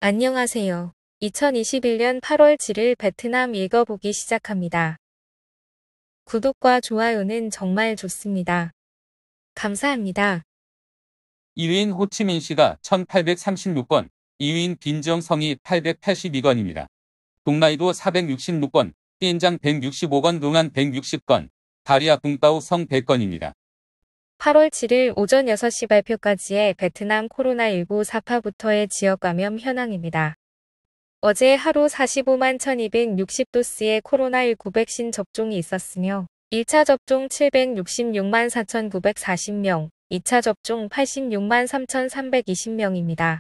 안녕하세요. 2021년 8월 7일 베트남 읽어보기 시작합니다. 구독과 좋아요는 정말 좋습니다. 감사합니다. 1위인 호치민시가 1836건, 2위인 빈정성이 882건입니다. 동나이도 466건, 띠엔장 165건, 동안 160건, 다리아 붕따오 성 100건입니다. 8월 7일 오전 6시 발표까지의 베트남 코로나19 사파부터의 지역 감염 현황입니다. 어제 하루 45만 1260도스의 코로나19 백신 접종이 있었으며 1차 접종 766만 4940명, 2차 접종 86만 3320명입니다.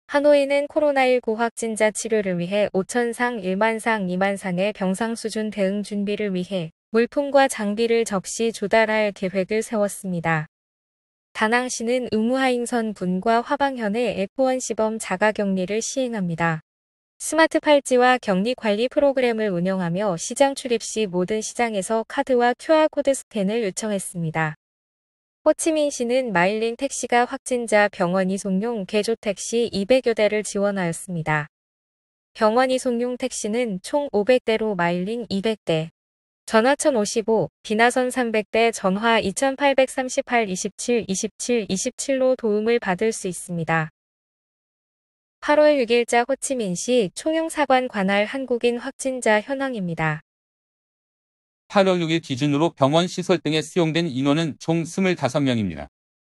하노이는 코로나19 확진자 치료를 위해 5,000상, 1만상, 2만상의 병상 수준 대응 준비를 위해 물품과 장비를 접시 조달할 계획을 세웠습니다. 다낭시는 의무하잉선 군과 화방현의 F1 시범 자가격리를 시행합니다. 스마트 팔찌와 격리 관리 프로그램을 운영하며 시장 출입 시 모든 시장에서 카드와 QR코드 스캔을 요청했습니다. 호치민시는 마일링 택시가 확진자 병원 이송용 개조 택시 200여 대를 지원하였습니다. 병원 이송용 택시는 총 500대로 마일링 200대, 전화천 55, 비나선 300대, 전화 2838 27 27 27로 도움을 받을 수 있습니다. 8월 6일자 호치민시 총영사관 관할 한국인 확진자 현황입니다. 8월 6일 기준으로 병원 시설 등에 수용된 인원은 총 25명입니다.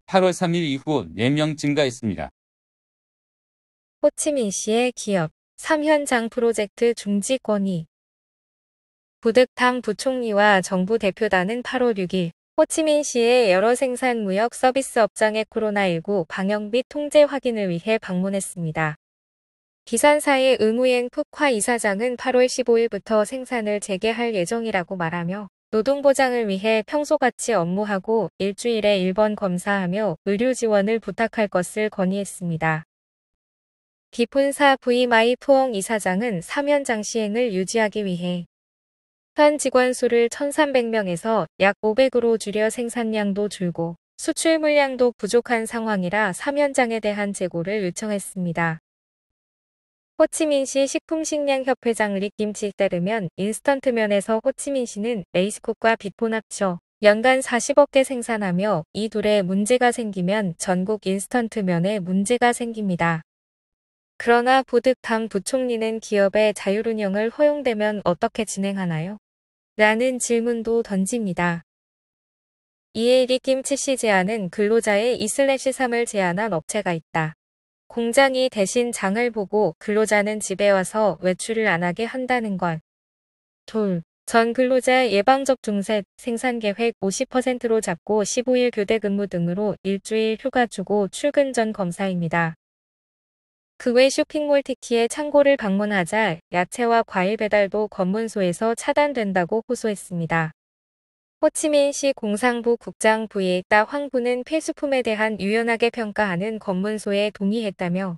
8월 3일 이후 4명 증가했습니다. 호치민시의 기업 3현장 프로젝트 중지 건의. 부득당 부총리와 정부 대표단은 8월 6일 호치민시의 여러 생산무역 서비스 업장의 코로나19 방역 및 통제 확인을 위해 방문했습니다. 기산사의 의무행 푹화 이사장은 8월 15일부터 생산을 재개할 예정이라고 말하며 노동보장을 위해 평소같이 업무하고 일주일에 1번 검사하며 의료 지원을 부탁할 것을 건의했습니다. 기푼사 VMI 푸엉 이사장은 3연장 시행을 유지하기 위해 현 직원 수를 1,300명에서 약 500으로 줄여 생산량도 줄고 수출 물량도 부족한 상황이라 3연장에 대한 재고를 요청했습니다. 호치민시 식품식량협회장 리김치 따르면 인스턴트면에서 호치민시는 레이스쿡과 빅폰 합쳐 연간 40억 개 생산하며 이 둘에 문제가 생기면 전국 인스턴트면에 문제가 생깁니다. 그러나 부득당 부총리는 기업의 자율운영을 허용되면 어떻게 진행하나요? 라는 질문도 던집니다. 이에 리김치 씨 제안은 근로자의 2/3을 제한한 업체가 있다. 공장이 대신 장을 보고 근로자는 집에 와서 외출을 안 하게 한다는 것. 둘, 전 근로자 예방접종 셋, 생산계획 50%로 잡고 15일 교대 근무 등으로 일주일 휴가 주고 출근 전 검사입니다. 그 외 쇼핑몰 특히의 창고를 방문하자 야채와 과일 배달도 검문소에서 차단된다고 호소했습니다. 호치민시 공상부 국장 부이에따 황부는 폐수품에 대한 유연하게 평가하는 검문소에 동의했다며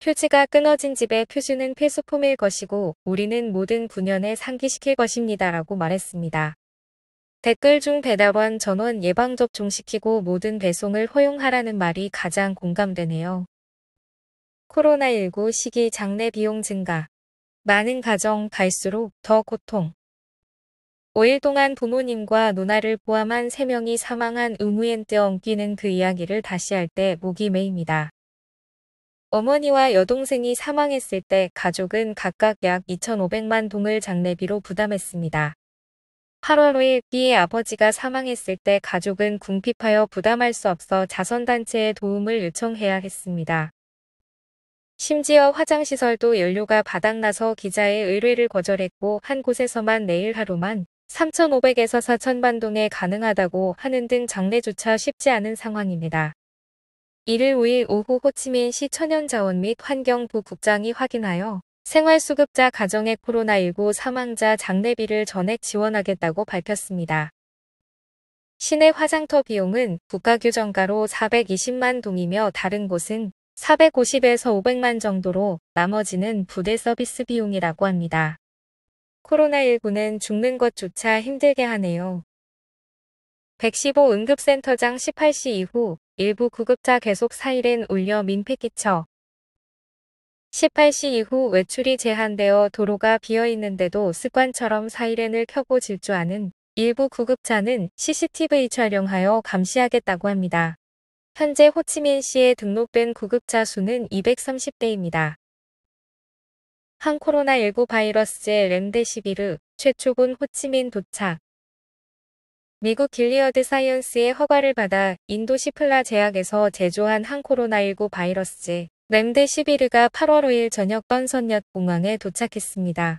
표지가 끊어진 집의 표준은 폐수품일 것이고 우리는 모든 군연에 상기시킬 것입니다라고 말했습니다. 댓글 중 배달원 전원 예방접종시키고 모든 배송을 허용하라는 말이 가장 공감되네요. 코로나19 시기 장례 비용 증가. 많은 가정 갈수록 더 고통. 5일 동안 부모님과 누나를 포함한 3명이 사망한 의무엔뜨 엉키는 그 이야기를 다시 할 때 목이 메입니다. 어머니와 여동생이 사망했을 때 가족은 각각 약 2,500만 동을 장례비로 부담했습니다. 8월 5일 B의 아버지가 사망했을 때 가족은 궁핍하여 부담할 수 없어 자선단체에 도움을 요청해야 했습니다. 심지어 화장시설도 연료가 바닥나서 기자의 의뢰를 거절했고 한 곳에서만 내일 하루만 3,500에서 4,000반동에 가능하다고 하는 등 장례조차 쉽지 않은 상황입니다. 1일 5일 오후 호치민시 천연자원 및 환경부 국장이 확인하여 생활수급자 가정의 코로나19 사망자 장례비를 전액 지원하겠다고 밝혔습니다. 시내 화장터 비용은 국가규정가로 420만 동이며 다른 곳은 450에서 500만 정도로 나머지는 부대 서비스 비용이라고 합니다. 코로나19는 죽는 것조차 힘들게 하네요. 115 응급센터장 18시 이후 일부 구급차 계속 4일엔 울려 민폐 끼쳐 18시 이후 외출이 제한되어 도로가 비어 있는데도 습관처럼 사이렌을 켜고 질주하는 일부 구급차는 CCTV 촬영하여 감시하겠다고 합니다. 현재 호치민시에 등록된 구급차 수는 230대입니다. 한 코로나19 바이러스제 렘데시비르 최초본 호치민 도착. 미국 길리어드 사이언스의 허가를 받아 인도 시플라 제약에서 제조한 한 코로나19 바이러스제 렘데시비르가 8월 5일 저녁 던선역 공항에 도착했습니다.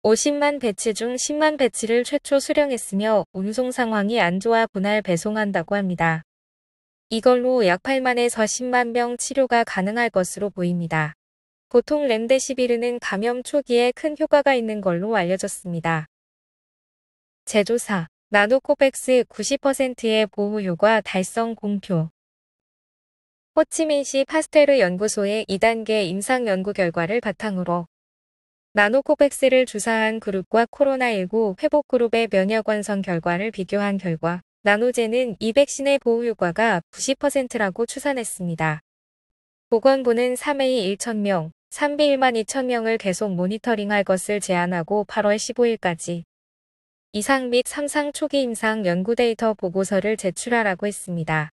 50만 배치 중 10만 배치를 최초 수령했으며 운송 상황이 안 좋아 분할 배송한다고 합니다. 이걸로 약 8만에서 10만 명 치료가 가능할 것으로 보입니다. 보통 렘데시비르는 감염 초기에 큰 효과가 있는 걸로 알려졌습니다. 제조사 나노코백스 90%의 보호 효과 달성 공표. 호치민시 파스테르 연구소의 2단계 임상 연구 결과를 바탕으로 나노코백스를 주사한 그룹과 코로나19 회복 그룹의 면역 완성 결과를 비교한 결과 나노제는 이 백신의 보호 효과가 90%라고 추산했습니다. 보건부는 3A 1,000명, 3B 1만 2,000명을 계속 모니터링할 것을 제안하고 8월 15일까지 이상 및 3상 초기 임상 연구 데이터 보고서를 제출하라고 했습니다.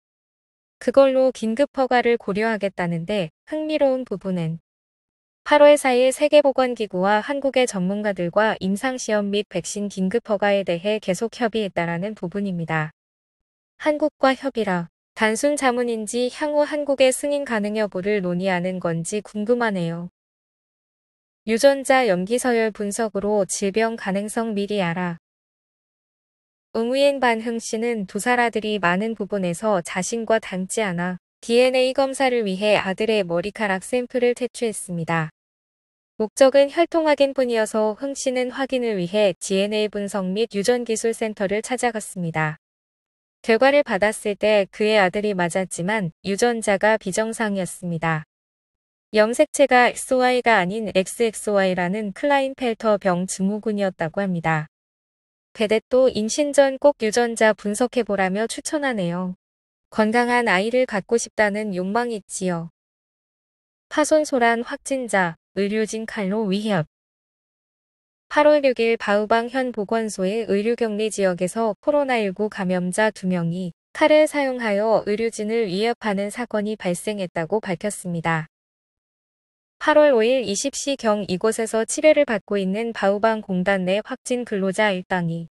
그걸로 긴급 허가를 고려하겠다는데 흥미로운 부분은 8월 4일 세계보건기구와 한국의 전문가들과 임상시험 및 백신 긴급 허가에 대해 계속 협의했다라는 부분입니다. 한국과 협의라. 단순 자문인지 향후 한국의 승인 가능 여부를 논의하는 건지 궁금하네요. 유전자 염기서열 분석으로 질병 가능성 미리 알아. 응우옌 반흥 씨는 두 살아들이 많은 부분에서 자신과 닮지 않아 DNA 검사를 위해 아들의 머리카락 샘플을 채취했습니다. 목적은 혈통 확인뿐이어서 흥 씨는 확인을 위해 DNA 분석 및 유전기술센터를 찾아갔습니다. 결과를 받았을 때 그의 아들이 맞았지만 유전자가 비정상이었습니다. 염색체가 XY가 아닌 XXY라는 클라인펠터 병 증후군이었다고 합니다. 베댓도 임신 전 꼭 유전자 분석해보라며 추천하네요. 건강한 아이를 갖고 싶다는 욕망이 있지요. 파손소란 확진자, 의료진 칼로 위협. 8월 6일 바우방 현 보건소의 의료격리 지역에서 코로나19 감염자 2명이 칼을 사용하여 의료진을 위협하는 사건이 발생했다고 밝혔습니다. 8월 5일 20시경 이곳에서 치료를 받고 있는 바우방 공단 내 확진 근로자 일당이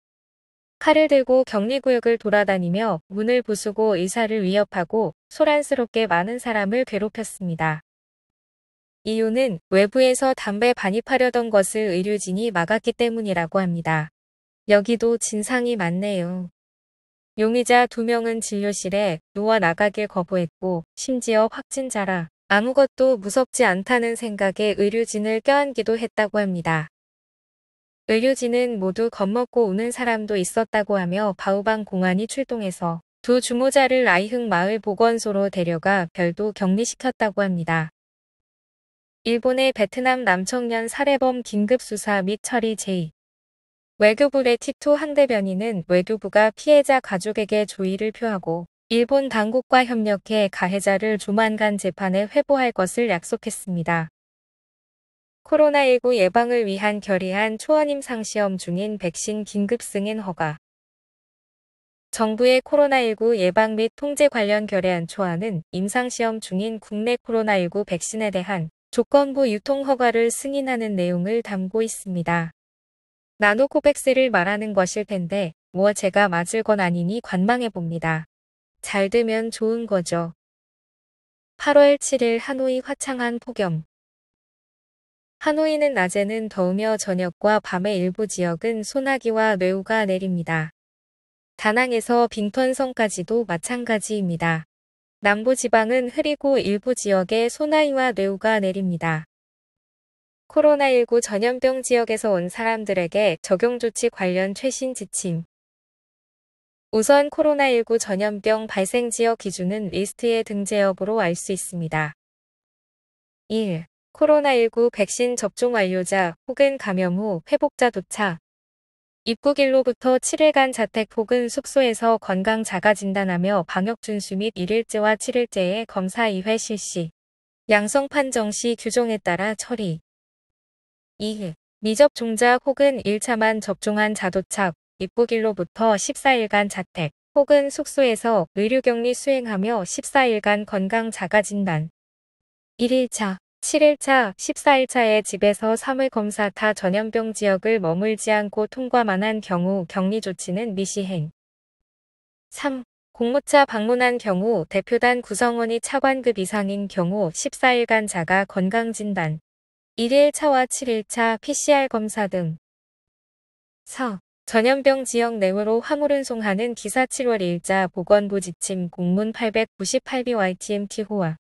칼을 들고 격리구역을 돌아다니며 문을 부수고 의사를 위협하고 소란스럽게 많은 사람을 괴롭혔습니다. 이유는 외부에서 담배 반입하려던 것을 의료진이 막았기 때문이라고 합니다. 여기도 진상이 많네요. 용의자 2명은 진료실에 누워 나가길 거부했고 심지어 확진자라 아무것도 무섭지 않다는 생각에 의료진을 껴안기도 했다고 합니다. 의료진은 모두 겁먹고 우는 사람도 있었다고 하며 바우방 공안이 출동해서 두 주모자를 아이흥 마을 보건소로 데려가 별도 격리시켰다고 합니다. 일본의 베트남 남청년 살해범 긴급수사 및 처리 제의. 외교부 레티투 항대변인은 외교부가 피해자 가족에게 조의를 표하고 일본 당국과 협력해 가해자를 조만간 재판에 회부할 것을 약속했습니다. 코로나19 예방을 위한 결의안 초안 임상시험 중인 백신 긴급 승인 허가. 정부의 코로나19 예방 및 통제 관련 결의안 초안은 임상시험 중인 국내 코로나19 백신에 대한 조건부 유통 허가를 승인하는 내용을 담고 있습니다. 나노코백스를 말하는 것일 텐데 뭐 제가 맞을 건 아니니 관망해 봅니다. 잘 되면 좋은 거죠. 8월 7일 하노이 화창한 폭염. 하노이는 낮에는 더우며 저녁과 밤의 일부 지역은 소나기와 뇌우가 내립니다. 다낭에서 빙턴성까지도 마찬가지입니다. 남부지방은 흐리고 일부 지역에 소나기와 뇌우가 내립니다. 코로나19 전염병 지역에서 온 사람들에게 적용조치 관련 최신 지침. 우선 코로나19 전염병 발생 지역 기준은 리스트의 등재 여부로 알 수 있습니다. 1. 코로나19 백신 접종 완료자 혹은 감염 후 회복자 도착. 입국일로부터 7일간 자택 혹은 숙소에서 건강 자가 진단하며 방역 준수 및 1일째와 7일째의 검사 2회 실시. 양성 판정 시 규정에 따라 처리. 2. 미접종자 혹은 1차만 접종한 자도착, 입국일로부터 14일간 자택 혹은 숙소에서 의료격리 수행하며 14일간 건강자가진단. 1일차, 7일차, 14일차에 집에서 사물검사 타 전염병 지역을 머물지 않고 통과만 한 경우 격리 조치는 미시행. 3. 공무차 방문한 경우 대표단 구성원이 차관급 이상인 경우 14일간 자가 건강진단. 1일차와 7일차 PCR 검사 등. 4. 전염병 지역 내외로 화물운송하는 기사 7월 1자 보건부 지침 공문 898BYTMT 호와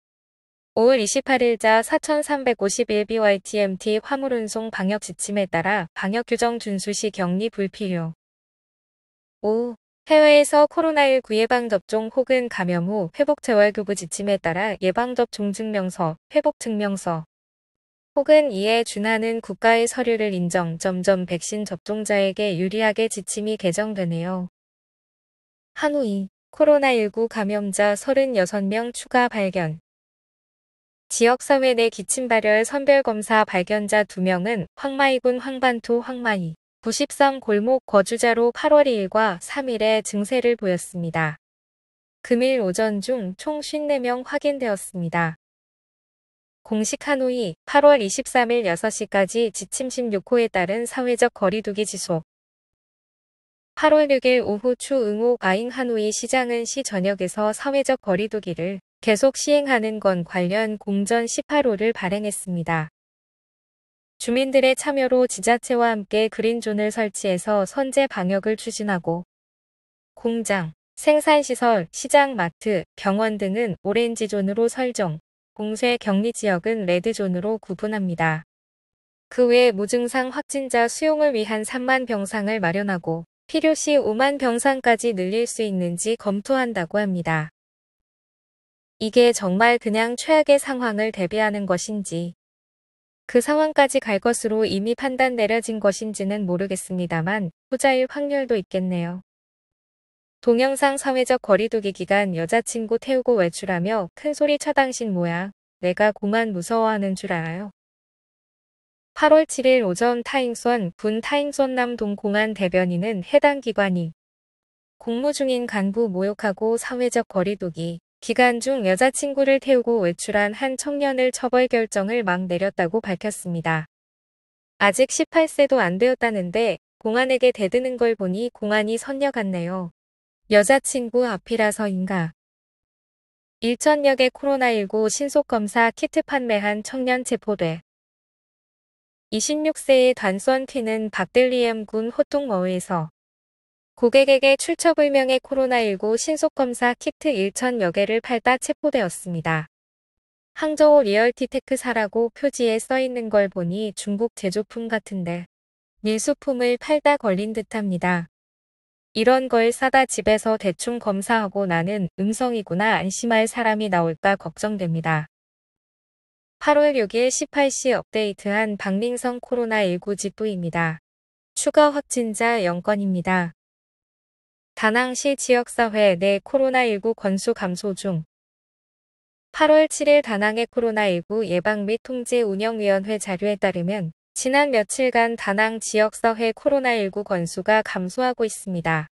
5월 28일자 4351BYTMT 화물운송 방역 지침에 따라 방역규정 준수 시 격리 불필요. 5. 해외에서 코로나19 예방접종 혹은 감염 후 회복재활교부 지침에 따라 예방접종 증명서, 회복증명서 혹은 이에 준하는 국가의 서류를 인정. 백신 접종자에게 유리하게 지침이 개정되네요. 한우이 코로나19 감염자 36명 추가 발견. 지역사회 내 기침발열 선별검사 발견자 2명은 황마이군 황반토 황마이 93 골목 거주자로 8월 2일과 3일에 증세를 보였습니다. 금일 오전 중 총 54명 확인되었습니다. 공식 하노이 8월 23일 6시까지 지침 16호에 따른 사회적 거리두기 지속. 8월 6일 오후 추 응호 아잉 하노이 시장은 시 전역에서 사회적 거리두기를 계속 시행하는 건 관련 공전 18호를 발행했습니다. 주민들의 참여로 지자체와 함께 그린존을 설치해서 선제 방역을 추진하고 공장, 생산시설, 시장, 마트, 병원 등은 오렌지존으로 설정, 공쇄 격리 지역은 레드존으로 구분합니다. 그 외 무증상 확진자 수용을 위한 3만 병상을 마련하고 필요시 5만 병상까지 늘릴 수 있는지 검토한다고 합니다. 이게 정말 그냥 최악의 상황을 대비하는 것인지 그 상황까지 갈 것으로 이미 판단 내려진 것인지는 모르겠습니다만 후자일 확률도 있겠네요. 동영상 사회적 거리두기 기간 여자친구 태우고 외출하며 큰소리 쳐 당신 뭐야? 내가 공안 무서워하는 줄 알아요? 8월 7일 오전 타잉선 군 타잉선 남동 공안 대변인은 해당 기관이 공무 중인 간부 모욕하고 사회적 거리두기 기간 중 여자친구를 태우고 외출한 한 청년을 처벌 결정을 막 내렸다고 밝혔습니다. 아직 18세도 안 되었다는데 공안에게 대드는 걸 보니 공안이 선녀 같네요. 여자친구 앞이라서인가. 일천역에 코로나19 신속검사 키트 판매한 청년 체포돼. 26세의 단선 튀는 박들리엠 군 호통머에서 고객에게 출처불명의 코로나19 신속검사 키트 1천여 개를 팔다 체포되었습니다. 항저우 리얼티테크사라고 표지에 써있는 걸 보니 중국 제조품 같은데 밀수품을 팔다 걸린 듯합니다. 이런 걸 사다 집에서 대충 검사하고 나는 음성이구나 안심할 사람이 나올까 걱정됩니다. 8월 6일 18시 업데이트한 박민성 코로나19 지부입니다. 추가 확진자 0건입니다. 다낭시 지역사회 내 코로나19 건수 감소 중 8월 7일 다낭의 코로나19 예방 및 통제 운영위원회 자료에 따르면 지난 며칠간 다낭 지역사회 코로나19 건수가 감소하고 있습니다.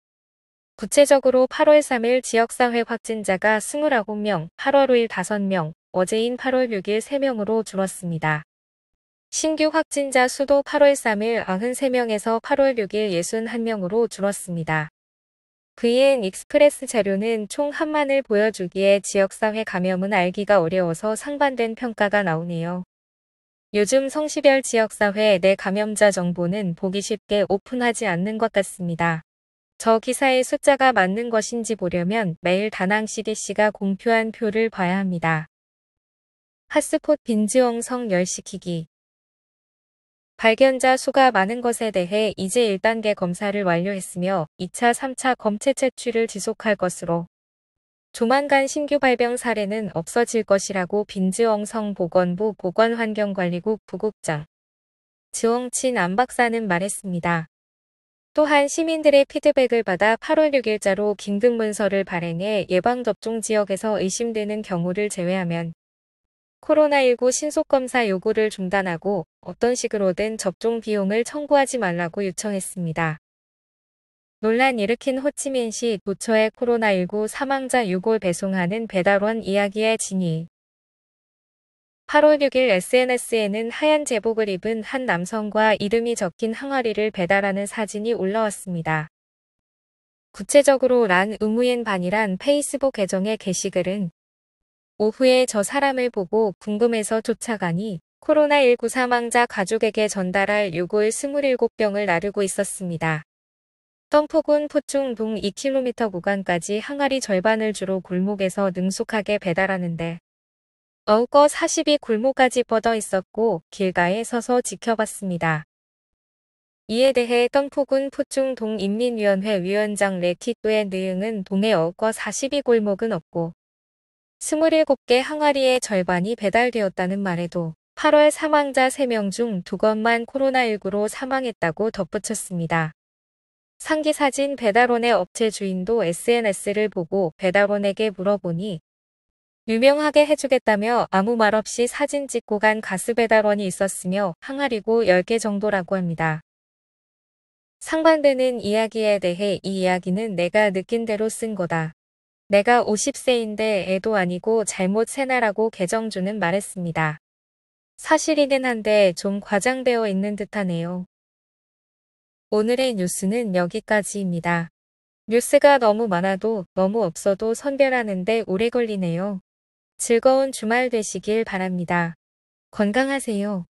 구체적으로 8월 3일 지역사회 확진자가 29명, 8월 5일 5명, 어제인 8월 6일 3명으로 줄었습니다. 신규 확진자 수도 8월 3일 93명에서 8월 6일 61명으로 줄었습니다. VN 익스프레스 자료는 총 한만을 보여주기에 지역사회 감염은 알기가 어려워서 상반된 평가가 나오네요. 요즘 성시별 지역사회 내 감염자 정보는 보기 쉽게 오픈하지 않는 것 같습니다. 저 기사의 숫자가 맞는 것인지 보려면 매일 다낭 CDC가 공표한 표를 봐야 합니다. 핫스폿 빈지엉성 열시키기. 발견자 수가 많은 것에 대해 이제 1단계 검사를 완료했으며 2차, 3차 검체 채취를 지속할 것으로 조만간 신규 발병 사례는 없어질 것이라고 빈지엉성 보건부 보건환경관리국 부국장 지엉친 안 박사는 말했습니다. 또한 시민들의 피드백을 받아 8월 6일자로 긴급 문서를 발행해 예방접종 지역에서 의심되는 경우를 제외하면 코로나19 신속검사 요구를 중단하고 어떤 식으로든 접종 비용을 청구하지 말라고 요청했습니다. 논란 일으킨 호치민시 도처에 코로나19 사망자 6월 배송하는 배달원 이야기의 진위. 8월 6일 SNS에는 하얀 제복을 입은 한 남성과 이름이 적힌 항아리를 배달하는 사진이 올라왔습니다. 구체적으로 란 의무인 반이란 페이스북 계정의 게시글은 오후에 저 사람을 보고 궁금해서 쫓아가니 코로나19 사망자 가족에게 전달할 요구를 27병을 나르고 있었습니다. 덤포군 포충동 2km 구간까지 항아리 절반을 주로 골목에서 능숙하게 배달하는데 어우거 40이 골목까지 뻗어 있었고 길가에 서서 지켜봤습니다. 이에 대해 덤포군 포충동 인민위원회 위원장 레티또의 느응은 동해 어우거 42 골목은 없고 27개 항아리의 절반이 배달되었다는 말에도 8월 사망자 3명 중 2건만 코로나19로 사망했다고 덧붙였습니다. 상기 사진 배달원의 업체 주인도 SNS를 보고 배달원에게 물어보니 유명하게 해주겠다며 아무 말 없이 사진 찍고 간 가스 배달원이 있었으며 항아리고 10개 정도라고 합니다. 상반되는 이야기에 대해 이 이야기는 내가 느낀 대로 쓴 거다. 내가 50세인데 애도 아니고 잘못 세나라고 계정주는 말했습니다. 사실이긴 한데 좀 과장되어 있는 듯하네요. 오늘의 뉴스는 여기까지입니다. 뉴스가 너무 많아도 너무 없어도 선별하는데 오래 걸리네요. 즐거운 주말 되시길 바랍니다. 건강하세요.